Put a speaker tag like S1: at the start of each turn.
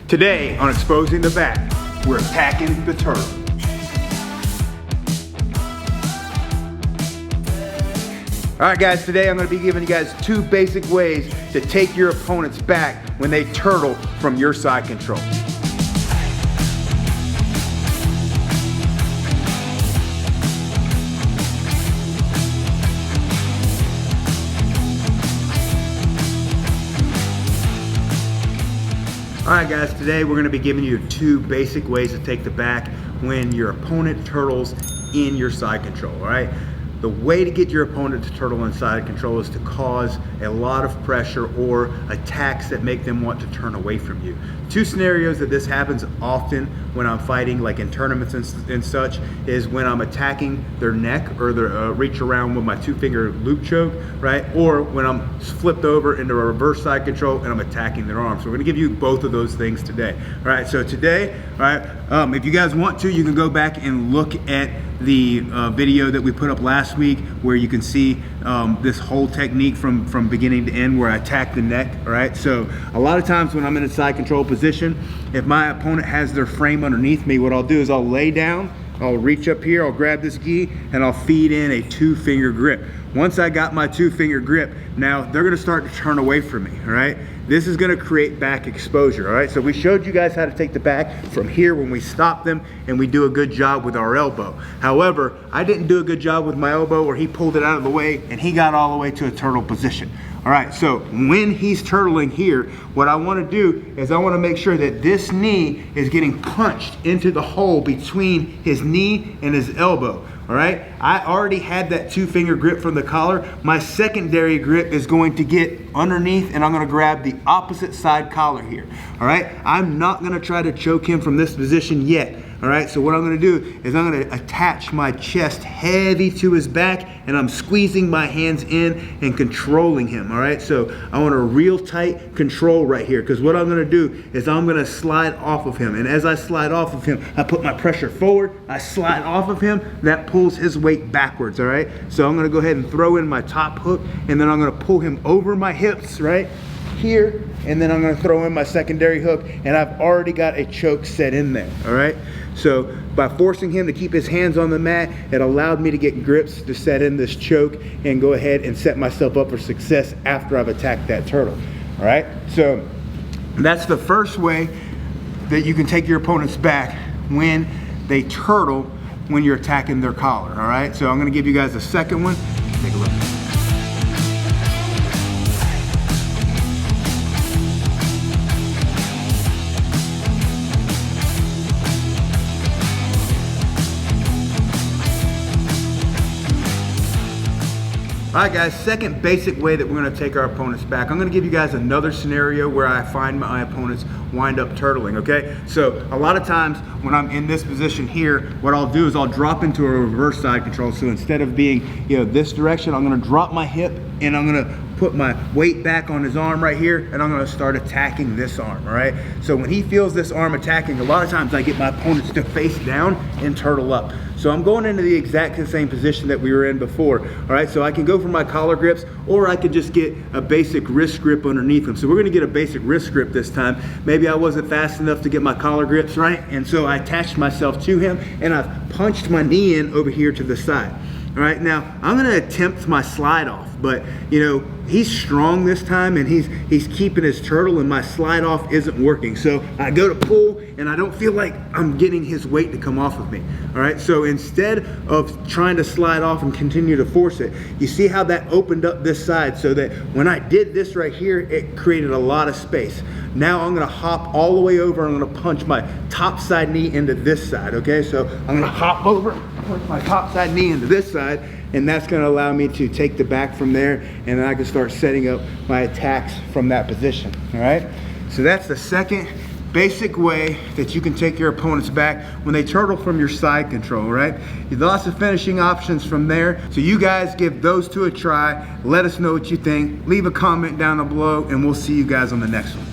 S1: Today on Exposing the Back, we're attacking the turtle. All right guys, today I'm gonna be giving you guys 2 basic ways to take your opponent's back when they turtle from your side control. All right guys, today we're gonna be giving you 2 basic ways to take the back when your opponent turtles in your side control, all right? The way to get your opponent to turtle in side control is to cause a lot of pressure or attacks that make them want to turn away from you. 2 scenarios that this happens often when I'm fighting, like in tournaments and such, is when I'm attacking their neck or their reach around with my 2-finger loop choke, right? Or when I'm flipped over into a reverse side control and I'm attacking their arm. So we're gonna give you both of those things today. All right, so today, all right, if you guys want to, you can go back and look at the video that we put up last week where you can see this whole technique from beginning to end where I attack the neck, all right? So a lot of times when I'm in a side control position, if my opponent has their frame underneath me, what I'll do is I'll lay down, I'll reach up here, I'll grab this gi, and I'll feed in a 2-finger grip. Once I got my 2-finger grip, now they're gonna start to turn away from me, all right? This is gonna create back exposure, all right? So we showed you guys how to take the back from here when we stop them, and we do a good job with our elbow. However, I didn't do a good job with my elbow where he pulled it out of the way and he got all the way to a turtle position. All right, so when he's turtling here, what I wanna do is I wanna make sure that this knee is getting punched into the hole between his knee and his elbow. All right, I already had that 2-finger grip from the collar. My secondary grip is going to get underneath and I'm gonna grab the opposite side collar here. All right, I'm not gonna try to choke him from this position yet. All right, so what I'm gonna do is I'm gonna attach my chest heavy to his back and I'm squeezing my hands in and controlling him, all right? So I want a real tight control right here because what I'm gonna do is I'm gonna slide off of him. And as I slide off of him, I put my pressure forward, I slide off of him, that pulls his weight backwards, all right? So I'm gonna go ahead and throw in my top hook and then I'm gonna pull him over my hips, right? Here, and then I'm gonna throw in my secondary hook and I've already got a choke set in there, all right? So by forcing him to keep his hands on the mat, it allowed me to get grips to set in this choke and go ahead and set myself up for success after I've attacked that turtle, all right? So that's the first way that you can take your opponent's back when they turtle when you're attacking their collar, all right? So I'm gonna give you guys a second one. Take a look. All right guys, second basic way that we're gonna take our opponents back. I'm gonna give you guys another scenario where I find my opponents wind up turtling, okay? So a lot of times when I'm in this position here, what I'll do is I'll drop into a reverse side control. So instead of being, this direction, I'm gonna drop my hip and I'm gonna put my weight back on his arm right here and I'm gonna start attacking this arm, all right? So when he feels this arm attacking, a lot of times I get my opponents to face down and turtle up. So I'm going into the exact same position that we were in before, all right? So I can go for my collar grips or I could just get a basic wrist grip underneath him. So we're gonna get a basic wrist grip this time. Maybe I wasn't fast enough to get my collar grips right, and so I attached myself to him and I've punched my knee in over here to the side. All right, now I'm gonna attempt my slide off, but he's strong this time and he's keeping his turtle and my slide off isn't working. So I go to pull and I don't feel like I'm getting his weight to come off of me. All right, so instead of trying to slide off and continue to force it, you see how that opened up this side so that when I did this right here, it created a lot of space. Now I'm gonna hop all the way over and I'm gonna punch my top side knee into this side, okay? So I'm gonna hop over, punch my top side knee into this side, and that's gonna allow me to take the back from there and then I can start setting up my attacks from that position, all right? So that's the second basic way that you can take your opponents back when they turtle from your side control, right? There's lots of finishing options from there. So you guys give those 2 a try. Let us know what you think. Leave a comment down below and we'll see you guys on the next one.